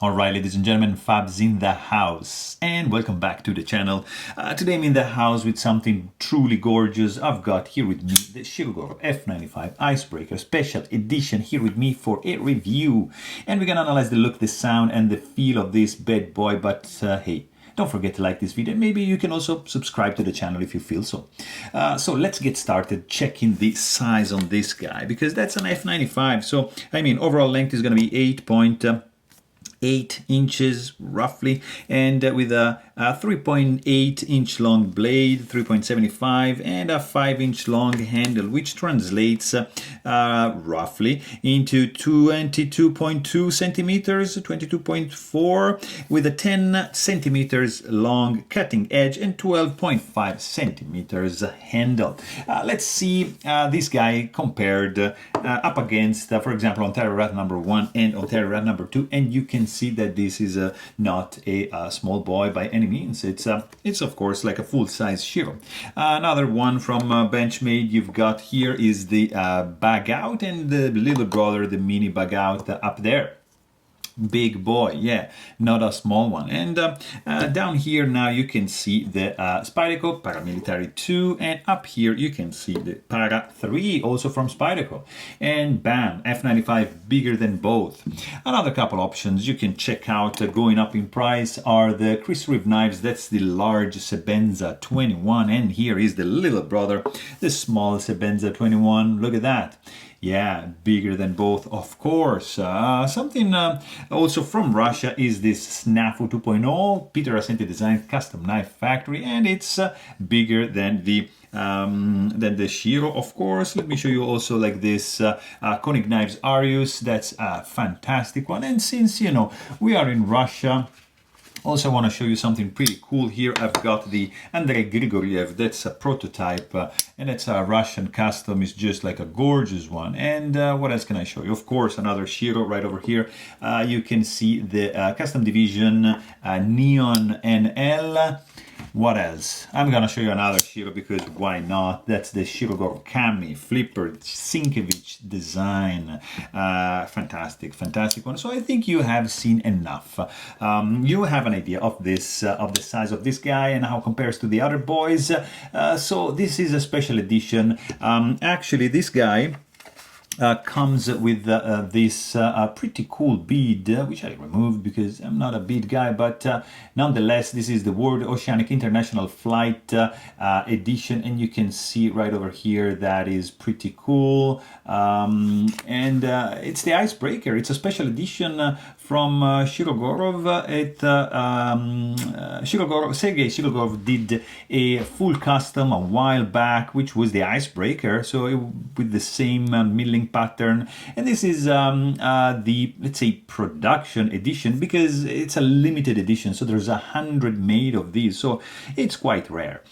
Alright, ladies and gentlemen, Fab's in the house, and welcome back to the channel. Today I'm in the house with something truly gorgeous. I've got here with me the Shirogorov F95 Icebreaker Special Edition here with me for a review. And we're gonna analyze the look, the sound, and the feel of this bad boy, but hey, don't forget to like this video. Maybe you can also subscribe to the channel if you feel so. So let's get started checking the size on this guy, because that's an F95. So, I mean, overall length is gonna be 8 inches roughly, and with a 3.8 inch long blade, 3.75, and a 5-inch long handle, which translates roughly into 22.2 centimeters, 22.4, with a 10 centimeters long cutting edge and 12.5 centimeters handle. Let's see this guy compared up against, for example, Ontario Rat number 1 and Ontario Rat number 2, and you can see that this is not a small boy by any means. It's of course like a full-size Shiro. Another one from Benchmade you've got here is the bag out, and the little brother, the mini bag out up there. Big boy, yeah, not a small one. And down here now you can see the Spyderco Paramilitary 2, and up here you can see the Para 3, also from Spyderco. And bam, F95 bigger than both. Another couple options you can check out going up in price are the Chris Reeve knives. That's the large Sebenza 21, and here is the little brother, the small Sebenza 21. Look at that. Yeah, bigger than both, of course. Something also from Russia is this Snafu 2.0, Peter Ascenti designed custom knife factory, and it's bigger than the Shiro, of course. Let me show you also like this Koenig Knives Arius. That's a fantastic one. And since, you know, we are in Russia, also I want to show you something pretty cool here. I've got the Andrei Grigoriev. That's a prototype, and it's a Russian custom. It's just like a gorgeous one. And what else can I show you? Of course, another Shiro right over here. You can see the custom division Neon NL. What else? I'm gonna show you another Shiro, because why not? That's the Shirogorov Kami Flipper Sienkiewicz design. Fantastic one. So I think you have seen enough. You have an idea of this, of the size of this guy and how it compares to the other boys. So this is a special edition. Actually, this guy comes with this pretty cool bead, which I removed because I'm not a bead guy, but nonetheless, this is the World Oceanic International Flight edition, and you can see right over here that is pretty cool. And it's the Icebreaker. It's a special edition from Shirogorov. Sergei Shirogorov did a full custom a while back, which was the Icebreaker, so with the same milling pattern. And this is the, let's say, production edition, because it's a limited edition, so there's 100 made of these, so it's quite rare.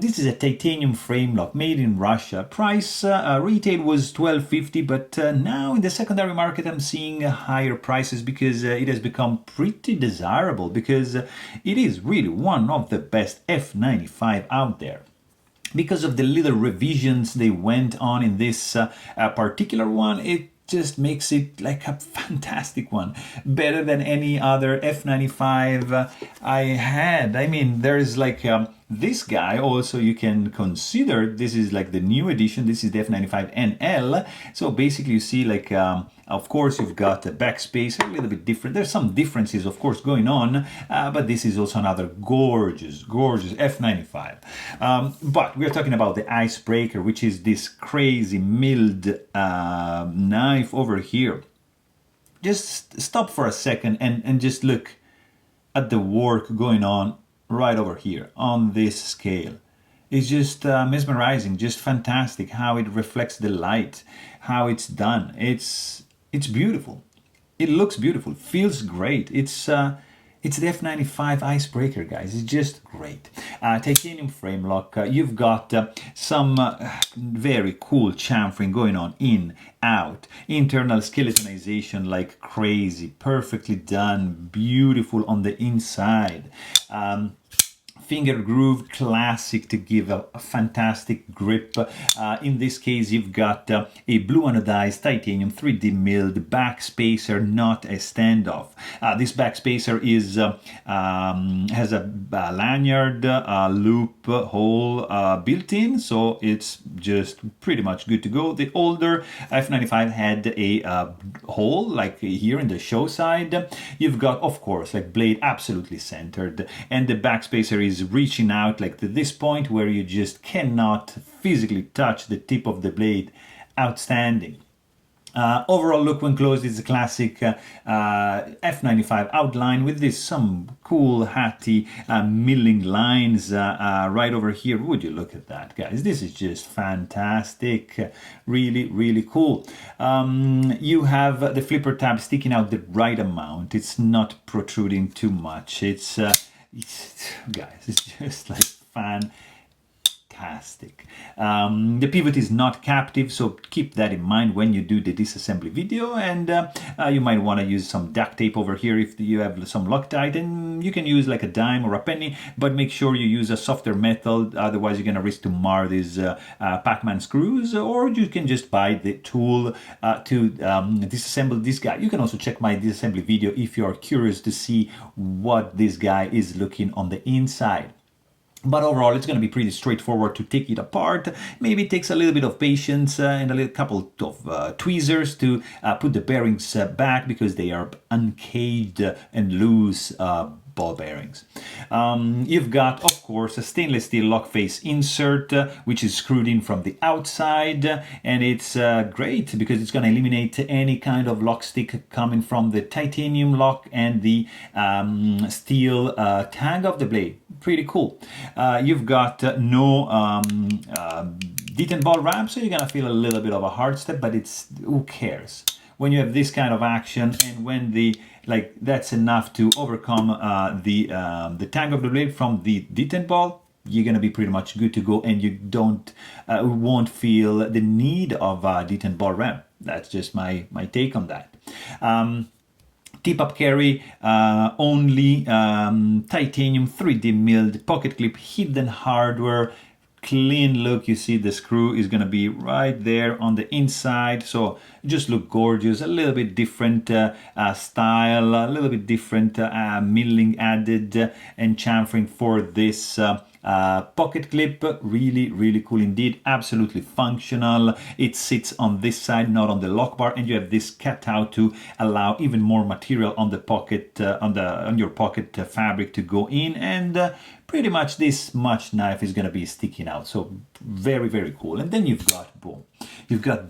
This is a titanium frame lock made in Russia. Price retail was $12.50, but now in the secondary market I'm seeing higher prices, because it has become pretty desirable, because it is really one of the best F95 out there. Because of the little revisions they went on in this particular one, it just makes it like a fantastic one, better than any other F95 I had. I mean, there's like this guy also you can consider. This is like the new edition. This is the F95 NL. So basically you see like, of course you've got a backspace, a little bit different. There's some differences of course going on, but this is also another gorgeous F95. But we're talking about the Icebreaker, which is this crazy milled knife over here. Just stop for a second and just look at the work going on right over here on this scale. It's just mesmerizing, just fantastic how it reflects the light, how it's done. It's beautiful. It looks beautiful, feels great. It's the F95 Icebreaker, guys. It's just great. Titanium frame lock. You've got some very cool chamfering going on in, out. Internal skeletonization like crazy. Perfectly done. Beautiful on the inside. finger groove, classic to give a fantastic grip. In this case, you've got a blue anodized titanium 3D milled back spacer, not a standoff. This back spacer is has a lanyard loop hole built in, so it's just pretty much good to go. The older F95 had a hole like here in the show side. You've got, of course, like blade absolutely centered, and the backspacer is reaching out like to this point where you just cannot physically touch the tip of the blade. Outstanding. Overall look when closed is a classic F95 outline with this some cool hatty milling lines right over here. Would you look at that, guys? This is just fantastic. Really cool. You have the flipper tab sticking out the right amount. It's not protruding too much. It's guys, it's just like fantastic. The pivot is not captive, so keep that in mind when you do the disassembly video, and you might want to use some duct tape over here if you have some Loctite, and you can use like a dime or a penny, but make sure you use a softer metal, otherwise you're going to risk to mar these Pac-Man screws, or you can just buy the tool to disassemble this guy. You can also check my disassembly video if you're curious to see what this guy is looking on the inside. But overall, it's going to be pretty straightforward to take it apart. Maybe it takes a little bit of patience and a couple of tweezers to put the bearings back, because they are uncaged and loose ball bearings. You've got, of course, a stainless steel lock face insert, which is screwed in from the outside, and it's great because it's going to eliminate any kind of lock stick coming from the titanium lock and the steel tang of the blade. Pretty cool. You've got no detent ball wrap, so you're going to feel a little bit of a hard step, but it's, who cares? When you have this kind of action, and when that's enough to overcome the tang of the blade from the detent ball, you're going to be pretty much good to go, and you won't feel the need of a detent ball wrap. That's just my take on that. Tip-up carry, only titanium 3D milled pocket clip, hidden hardware, clean look. You see the screw is going to be right there on the inside, so just look gorgeous. A little bit different style, a little bit different milling added and chamfering for this pocket clip. Really cool indeed. Absolutely functional. It sits on this side, not on the lock bar, and you have this cutout to allow even more material on the pocket on your pocket fabric to go in, and pretty much this much knife is going to be sticking out. So very cool. And then you've got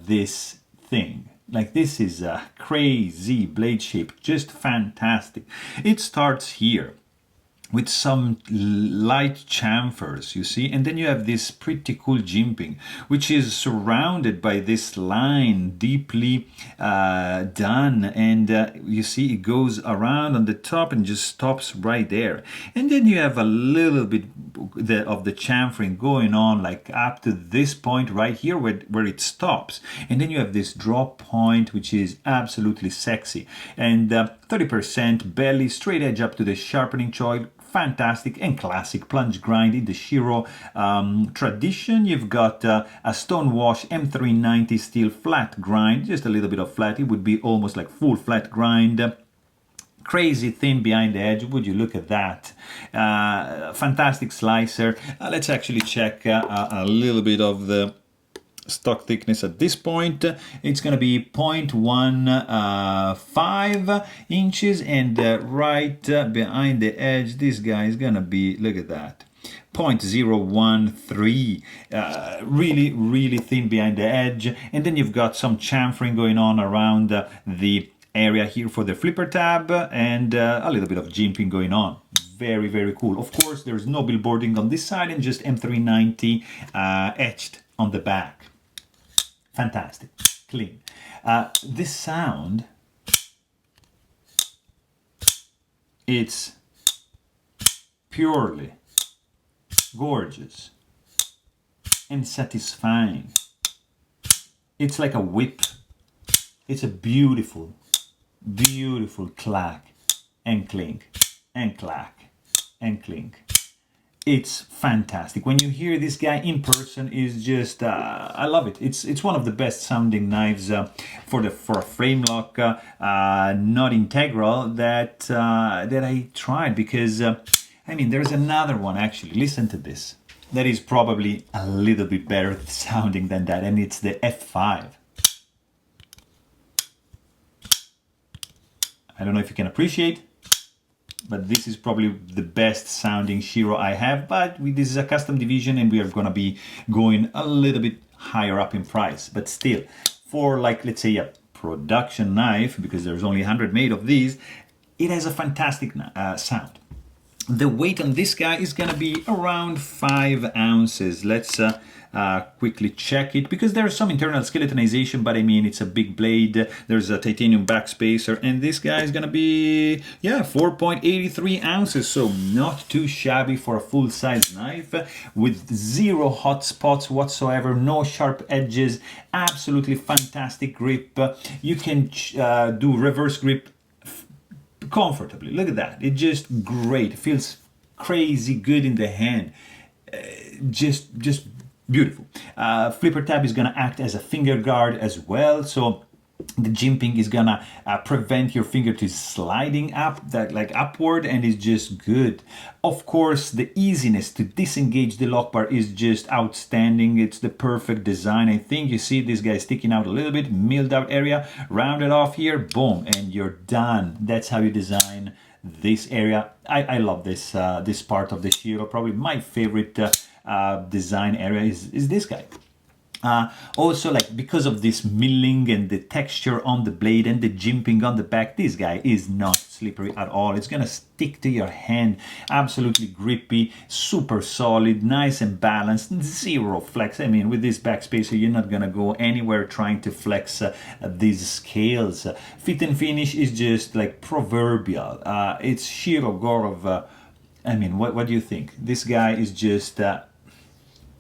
this thing. Like, this is a crazy blade shape, just fantastic. It starts here with some light chamfers, you see, and then you have this pretty cool jimping, which is surrounded by this line deeply done, and you see it goes around on the top and just stops right there. And then you have a little bit of the chamfering going on, like up to this point right here where it stops, and then you have this drop point, which is absolutely sexy, and 30% belly, straight edge up to the sharpening choil. Fantastic and classic plunge grind in the Shiro tradition. You've got a Stonewash M390 steel flat grind, just a little bit of flat. It would be almost like full flat grind. Crazy thin behind the edge. Would you look at that? Fantastic slicer. Let's actually check a little bit of the stock thickness at this point. It's going to be 0.15 inches, and right behind the edge, this guy is going to be, look at that, 0.013. Really thin behind the edge. And then you've got some chamfering going on around the area here for the flipper tab, and a little bit of jimping going on. Very cool. Of course, there's no billboarding on this side, and just M390 etched on the back. Fantastic, clean. This sound, it's purely gorgeous and satisfying. It's like a whip. It's a beautiful clack and clink and clack and clink. It's fantastic. When you hear this guy in person, is just I love it. It's one of the best sounding knives for a frame lock, not integral, that I tried, because I mean, there's another one actually. Listen to this. That is probably a little bit better sounding than that, and it's the F5. I don't know if you can appreciate, but this is probably the best sounding Shiro I have. But this is a custom division, and we are gonna be going a little bit higher up in price. But still, for like, let's say, a production knife, because there's only 100 made of these, it has a fantastic sound. The weight on this guy is gonna be around 5 ounces. Let's quickly check it, because there's some internal skeletonization, but I mean, it's a big blade. There's a titanium backspacer, and this guy is gonna be, yeah, 4.83 ounces, so not too shabby for a full-size knife, with 0 hot spots whatsoever, no sharp edges, absolutely fantastic grip. You can do reverse grip comfortably. Look at that. It's just great. It feels crazy good in the hand. Just beautiful. Flipper tab is gonna act as a finger guard as well, so the jimping is gonna prevent your finger to sliding up, that like upward, and is just good. Of course, the easiness to disengage the lock bar is just outstanding. It's the perfect design. I think you see this guy sticking out a little bit, milled out area, round it off here, boom, and you're done. That's how you design this area. I love this this part of the Shiro. Probably my favorite design area is this guy. Also, like, because of this milling and the texture on the blade and the jimping on the back, this guy is not slippery at all. It's gonna stick to your hand, absolutely grippy, super solid, nice and balanced, 0 flex. I mean, with this backspacer, you're not gonna go anywhere trying to flex these scales. Fit and finish is just like proverbial. It's Shirogorov. I mean, what do you think? This guy is just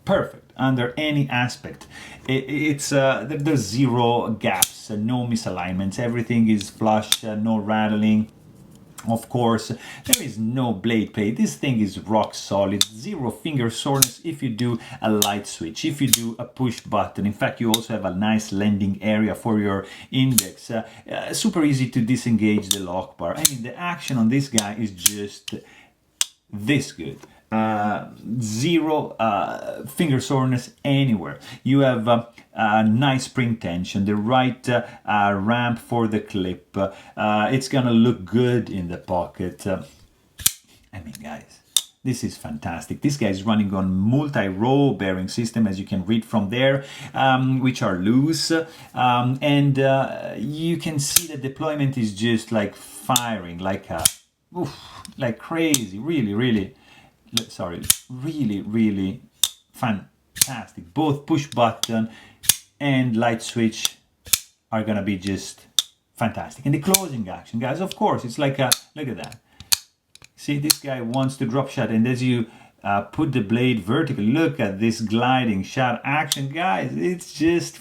perfect under any aspect. There's 0 gaps, no misalignments, everything is flush, no rattling. Of course, there is no blade play. This thing is rock solid, 0 finger soreness if you do a light switch, if you do a push button. In fact, you also have a nice landing area for your index. Super easy to disengage the lock bar. I mean, the action on this guy is just this good. 0 finger soreness anywhere. You have a nice spring tension, the right ramp for the clip. It's gonna look good in the pocket. I mean, guys, this is fantastic. This guy is running on multi-row bearing system, as you can read from there, which are loose, and you can see the deployment is just like firing like like crazy. Really fantastic. Both push button and light switch are gonna be just fantastic. And the closing action, guys, of course, it's like a, look at that. See, this guy wants to drop shot, and as you put the blade vertically, look at this gliding shot action, guys. It's just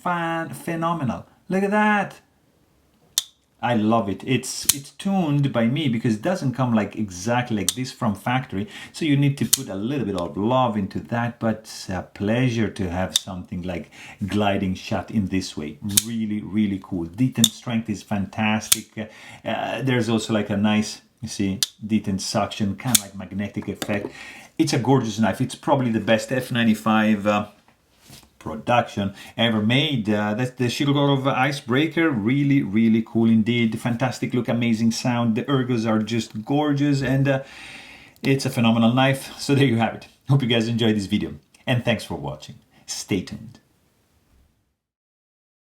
phenomenal. Look at that. I love it. It's tuned by me because it doesn't come like exactly like this from factory, so you need to put a little bit of love into that, but it's a pleasure to have something like gliding shot in this way. Really cool. Detent strength is fantastic. There's also like a nice, you see, detent suction, kind of like magnetic effect. It's a gorgeous knife. It's probably the best F95 production ever made. That's the Shirogorov Icebreaker. Really cool indeed. Fantastic look, amazing sound. The ergos are just gorgeous, and it's a phenomenal knife. So there you have it. Hope you guys enjoyed this video, and thanks for watching. Stay tuned.